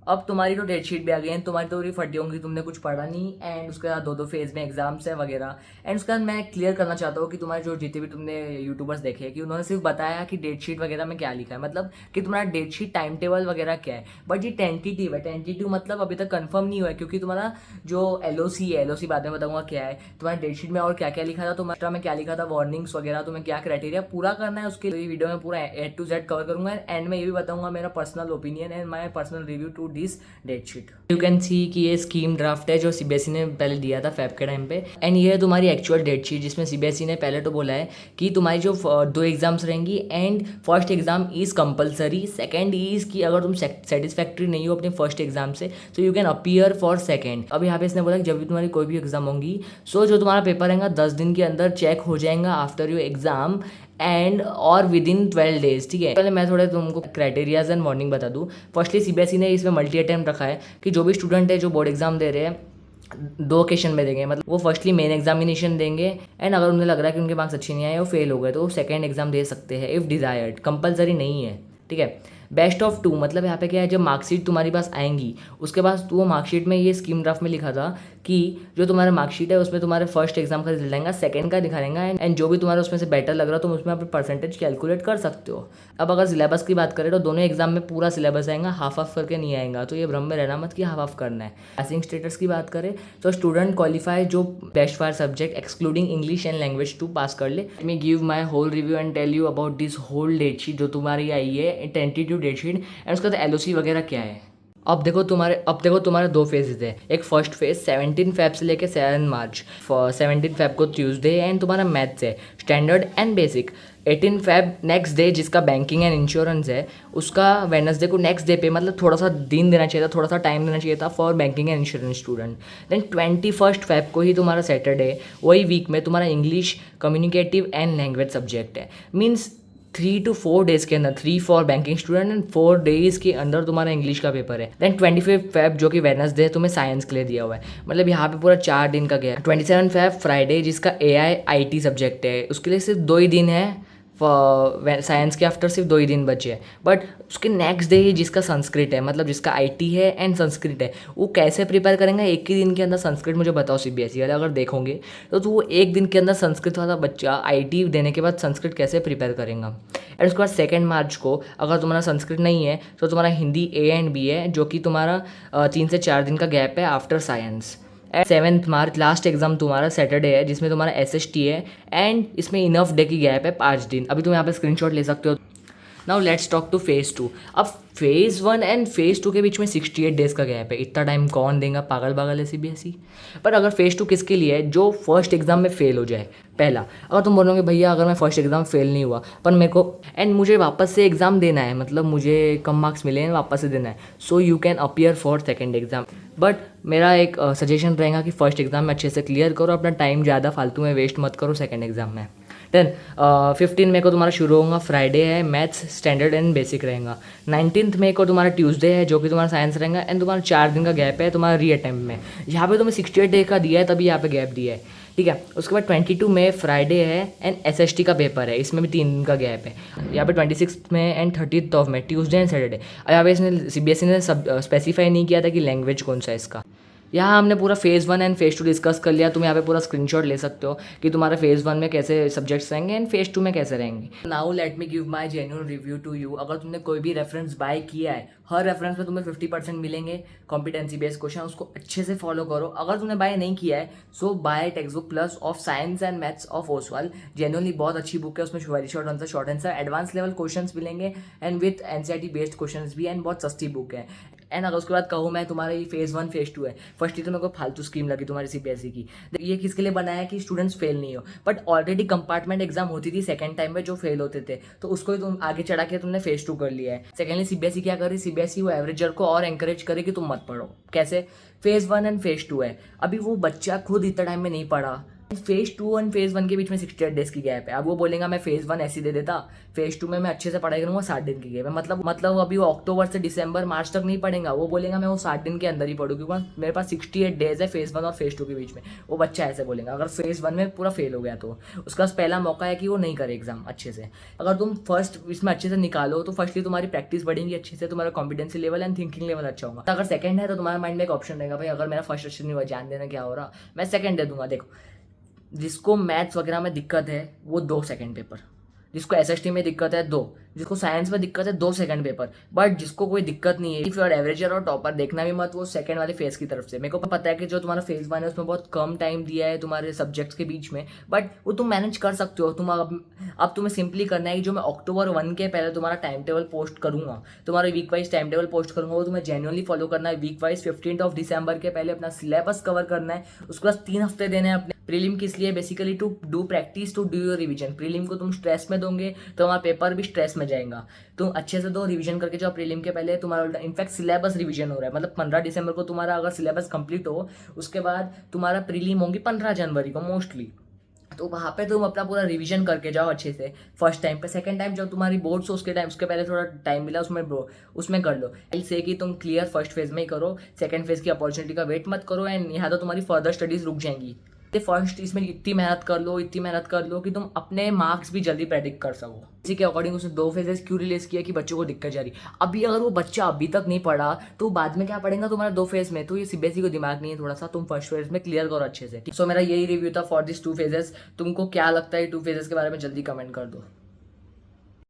अब तुम्हारी तो डेट शीट भी आ गई है, तुम्हारी तो पूरी फटी होंगी, तुमने कुछ पढ़ा नहीं, एंड उसके बाद 2-2 फेज में एग्जाम्स है वगैरह। एंड उसके बाद मैं क्लियर करना चाहता हूँ कि तुम्हारे जो जितने भी तुमने यूट्यूबर्स देखे कि उन्होंने सिर्फ बताया कि डेट शीट वगैरह में क्या लिखा है, मतलब कि तुम्हारा डेट शीट टाइम टेबल वगैरह क्या है, बट ये टेंटेटिव है। टेंटेटिव मतलब अभी तक कंफर्म नहीं हुआ है, क्योंकि तुम्हारा जो एलओसी है, एलओसी बाद में बताऊंगा क्या है, तुम्हारे डेट शीट में और क्या क्या लिखा था, तुम्हारा में क्या लिखा था, वार्निंग्स वगैरह, तुम्हें क्या क्राइटेरिया पूरा करना है, उसके लिए वीडियो में पूरा A to Z कवर करूंगा। एंड में ये भी बताऊंगा मेरा personal opinion and my personal review to this date sheet. You can see कि ये स्कीम ड्राफ्ट है जो सीबीएसई ने पहले दिया था फैब के टाइम पे, एंड ये है तुम्हारी एक्चुअल डेट शीट, जिसमें सीबीएसई ने पहले तो बोला है कि तुम्हारी जो 2 एग्जाम्स रहेंगी, and first exam is compulsory, second is कि अगर तुम सेटिस्फैक्ट्री नहीं हो अपने फर्स्ट एग्जाम से तो you can appear for second. अब यहाँ पे इसने बोला कि जब भी तुम्हारी कोई भी एग्जाम होंगी, सो जो तुम्हारा पेपर रहेगा 10 दिन के अंदर चेक हो जाएगा आफ्टर योर एग्जाम एंड और विद इन 12 डेज। ठीक है, पहले मैं थोड़े तुमको क्राइटेरियाज एंड वार्निंग बता दूं। फर्स्टली सीबीएसई ने इसमें मल्टी अटेम्प्ट रखा है कि जो भी स्टूडेंट है जो बोर्ड एग्जाम दे रहे हैं 2 ओकेशन में देंगे, मतलब वो फर्स्टली मेन एग्जामिनेशन देंगे, एंड अगर उन्हें लग रहा है कि उनके मार्क्स अच्छे नहीं आए, वो फेल हो गए, तो वो सेकेंड एग्जाम दे सकते हैं इफ़ डिजायर्ड, कंपलसरी नहीं है। ठीक है, बेस्ट ऑफ 2 मतलब यहाँ पे क्या है, जब मार्कशीट तुम्हारे पास आएंगी उसके बाद वो मार्कशीट में ये स्कीम ड्राफ्ट में लिखा था कि जो तुम्हारा मार्कशीट है उसमें तुम्हारे फर्स्ट एग्जाम का रिजल्ट आएगा, सेकंड का दिखाएगा, एंड जो भी तुम्हारा उसमें से बेटर लग रहा है तुम उसमें अपने परसेंटेज कैलकुलेट कर सकते हो। अब अगर सिलेबस की बात करें तो दोनों एग्जाम में पूरा सिलेबस आएगा, हाफ ऑफ करके नहीं आएगा, तो ये भ्रम में रहना मत कि हाफ ऑफ करना है। पासिंग स्टेटस की बात करें तो स्टूडेंट क्वालिफाई जो best four subject excluding English and language 2 pass कर ले। Me give my whole review and tell you about this whole date sheet जो तुम्हारी आई है, टेंटेटिव डेट शीट, एंड उसका एलओसी वगैरह क्या है। अब देखो तुम्हारे 2 फेजेस है। एक फर्स्ट फेज 17 फेब से लेके 7 मार्च, 17 फेब को ट्यूसडे, एंड तुम्हारा मैथ्स है standard and basic. 18 Feb next day जिसका बैंकिंग एंड इंश्योरेंस है, उसका वेडनेसडे को नेक्स्ट डे पे, मतलब थोड़ा सा दिन देना चाहिए था, थोड़ा सा टाइम देना चाहिए था for banking and insurance student. Then 21 Feb को ही तुम्हारा सैटरडे, वही वीक में तुम्हारा English communicative and language subject है। मीन्स 3 to 4 डेज के अंदर, 3 for banking student and 4 days के अंदर तुम्हारा इंग्लिश का पेपर है। देन 25 फेब जो कि वेडनेसडे है तुम्हें साइंस के लिए दिया हुआ है, मतलब यहाँ पे पूरा 4 दिन का गया है। 27 फेब फ्राइडे जिसका AI IT सब्जेक्ट है, उसके लिए सिर्फ 2 ही दिन है, साइंस के आफ्टर सिर्फ 2 ही दिन बचे हैं। बट उसके नेक्स्ट डे ही जिसका संस्कृत है, मतलब जिसका IT है एंड संस्कृत है, वो कैसे प्रिपेयर करेंगे एक ही दिन के अंदर संस्कृत। मुझे बताओ सीबीएसई वाले अगर देखोगे तो वो एक दिन के अंदर संस्कृत वाला बच्चा IT देने के बाद संस्कृत कैसे प्रिपेयर करेगा। एंड उसके बाद 2 मार्च को अगर तुम्हारा संस्कृत नहीं है तो तुम्हारा हिंदी A एंड B है, जो कि तुम्हारा 3 से 4 दिन का गैप है आफ्टर साइंस। 7 मार्च लास्ट एग्जाम तुम्हारा सैटरडे है, जिसमें तुम्हारा SST है, एंड इसमें इनफ डे की गैप है 5 दिन। अभी तुम यहाँ पे स्क्रीनशॉट ले सकते हो। Now let's talk two phase 2। अब फेज़ 1 एंड फेज़ 2 के बीच में 68 डेज का गैप है, इतना टाइम कौन देगा, पागल है सीबीएसई। पर अगर फेज़ 2 किसके लिए है, जो फर्स्ट एग्जाम में फेल हो जाए। पहला, अगर तुम बोलोगे भैया अगर मैं फर्स्ट एग्जाम फेल नहीं हुआ पर मेरे को एंड मुझे वापस से एग्जाम देना है, मतलब मुझे कम मार्क्स मिले हैं वापस से देना है, so you can appear for second exam. But मेरा एक सजेशन रहेगा कि फर्स्ट एग्जाम में अच्छे से क्लियर करो, अपना टाइम ज़्यादा फालतू में वेस्ट मत करो सेकेंड एग्जाम में। देन 15 मई को तुम्हारा शुरू होगा, फ्राइडे है, मैथ्स स्टैंडर्ड एंड बेसिक रहेगा। 19 मई को तुम्हारा ट्यूसडे है जो कि तुम्हारा साइंस रहेगा, एंड तुम्हारा 4 दिन का गैप है तुम्हारा री अटेम्प्ट में। यहाँ पे तुम्हें 68 डे का दिया है तभी यहाँ पे गैप दिया है। ठीक है, उसके बाद 22 मई फ्राइडे है एंड SST का पेपर है, इसमें भी 3 दिन का गैप है। यहाँ पे 26 May and 30 May Tuesday and Saturday. यहाँ पे इसने सीबीएसई ने सब स्पेसिफाई नहीं किया था कि लैंग्वेज कौन सा है इसका। यहाँ हमने पूरा फेज़ 1 एंड फेज़ 2 डिस्कस कर लिया। तुम यहाँ पे पूरा स्क्रीनशॉट ले सकते हो कि तुम्हारा फेज़ 1 में कैसे सब्जेक्ट्स रहेंगे एंड फेज़ 2 में कैसे रहेंगे। Now let me give my genuine review to you. अगर तुमने कोई भी रेफरेंस बाय किया है, हर रेफरेंस में तुम्हें 50% मिलेंगे कॉम्पिटेंसी बेस्ड क्वेश्चन, उसको अच्छे से फॉलो करो। अगर तुमने बाय नहीं किया है so buy textbook plus of science and maths of Oswaal. Genuinely बहुत अच्छी बुक है, उसमें very short answer advance level question मिलेंगे and with NCERT based question भी, एंड बहुत सस्ती बुक है। एंड अगर उसके बाद कहूँ मैं तुम्हारा ये फेज़ 1 फेज़ 2 है, फर्स्ट तो मेरे को फालतू स्कीम लगी तुम्हारी सीबीएसई की। ये किसके लिए बनाया है कि स्टूडेंट्स फेल नहीं हो, बट ऑलरेडी कंपार्टमेंट एग्जाम होती थी सेकंड टाइम में जो फेल होते थे, तो उसको ही तुम आगे चढ़ा के तुमने फेज़ 2 कर लिया है। सेकेंडली सीबीएसई क्या कर रही, सीबीएसई वो एवरेजर को और एंकरेज करे कि तुम मत पढ़ो। कैसे, फेज़ 1 एंड फेज़ 2 है, अभी वो बच्चा खुद इतना टाइम में नहीं पढ़ा फेज 2 और फेज 1 के बीच में 68 डेज की गैप है। अब वो बोलेगा मैं फेज 1 ऐसे ही दे देता, फेज 2 में मैं अच्छे से पढ़ाई करूंगा, 60 दिन की गैप है। मतलब अभी वो अक्टूबर से दिसंबर मार्च तक नहीं पढ़ेगा, वो बोलेगा मैं वो 60 दिन के अंदर ही पढ़ूँ, क्योंकि मेरे पास 68 डेज है फेज 1 और फेज 2 के बीच में। वो बच्चा ऐसे बोलेगा अगर फेज 1 में पूरा फेल हो गया तो उसका पहला मौका है कि वो नहीं करे एग्जाम अच्छे से। अगर तुम फर्स्ट इसमें अच्छे से निकालो तो फर्स्टली तुम्हारी प्रैक्टिस बढ़ेगी अच्छे से, तुम्हारा competency level and thinking level अच्छा होगा। अगर सेकंड है तो तुम्हारे माइंड में एक ऑप्शन रहेगा भाई अगर मेरा फर्स्ट अच्छे नहीं हुआ, जान देना क्या हो रहा, मैं सेकंड दे दूंगा। देखो, जिसको मैथ्स वगैरह में दिक्कत है वो 2 सेकंड पेपर, जिसको एसएसटी में दिक्कत है 2, जिसको साइंस में दिक्कत है 2 सेकंड पेपर। बट जिसको कोई दिक्कत नहीं है, इफ यू आर एवरेजर और टॉपर, देखना भी मत वो सेकंड वाले फेज की तरफ से। मेरे को पता है कि जो तुम्हारा फेज 1 है उसमें बहुत कम टाइम दिया है तुम्हारे सब्जेक्ट्स के बीच में, बट वो तुम मैनेज कर सकते हो। तुम अब तुम्हें सिंपली करना है कि जो मैं अक्टूबर 1 के पहले तुम्हारा टाइम टेबल पोस्ट करूंगा, तुम्हारा week wise time table post करूंगा, वो तुम्हें जेन्युइनली फॉलो करना है। वीक वाइज 15 दिसंबर के पहले अपना सिलेबस कवर करना है। उसके बाद 3 हफ्ते देने हैं अपने प्रीलिम किस लिए, basically to do practice, to do your revision. Prelim को तुम स्ट्रेस में दोगे तो हमारा पेपर भी स्ट्रेस में जाएगा। तुम अच्छे से दो रिवीजन करके, जो प्रीलिम के पहले तुम्हारा इनफैक्ट सिलेबस रिवीजन हो रहा है, मतलब 15 दिसंबर को तुम्हारा अगर सिलेबस कंप्लीट हो, उसके बाद तुम्हारा प्रीलिम होगी 15 जनवरी को मोस्टली। तो वहाँ पे तुम अपना पूरा रिवीजन करके जाओ अच्छे से फर्स्ट टाइम पे। सेकंड टाइम जब तुम्हारी बोर्ड्स हो उसके पहले थोड़ा टाइम मिला उसमें कर लो। से कि तुम क्लियर फर्स्ट फेज में ही करो, सेकंड फेज की अपॉर्चुनिटी का वेट मत करो, एंड यहाँ तो तुम्हारी फर्दर स्टडीज रुक जाएंगी। तो फर्स्ट इसमें इतनी मेहनत कर लो कि तुम अपने मार्क्स भी जल्दी प्रेडिक्ट कर सको। इसी के अकॉर्डिंग उसने 2 फेजेस क्यों रिलीज किया कि बच्चों को दिक्कत जा रही। अभी अगर वो बच्चा अभी तक नहीं पढ़ा तो बाद में क्या पढ़ेगा तुम्हारा 2 फेज में। तो ये सीबीएसई को दिमाग नहीं है थोड़ा सा, तुम फर्स्ट फेज में क्लियर करो अच्छे से। सो मेरा यही रिव्यू था फॉर दिस 2 फेजेस। तुमको क्या लगता है 2 फेजेस के बारे में, जल्दी कमेंट कर दो।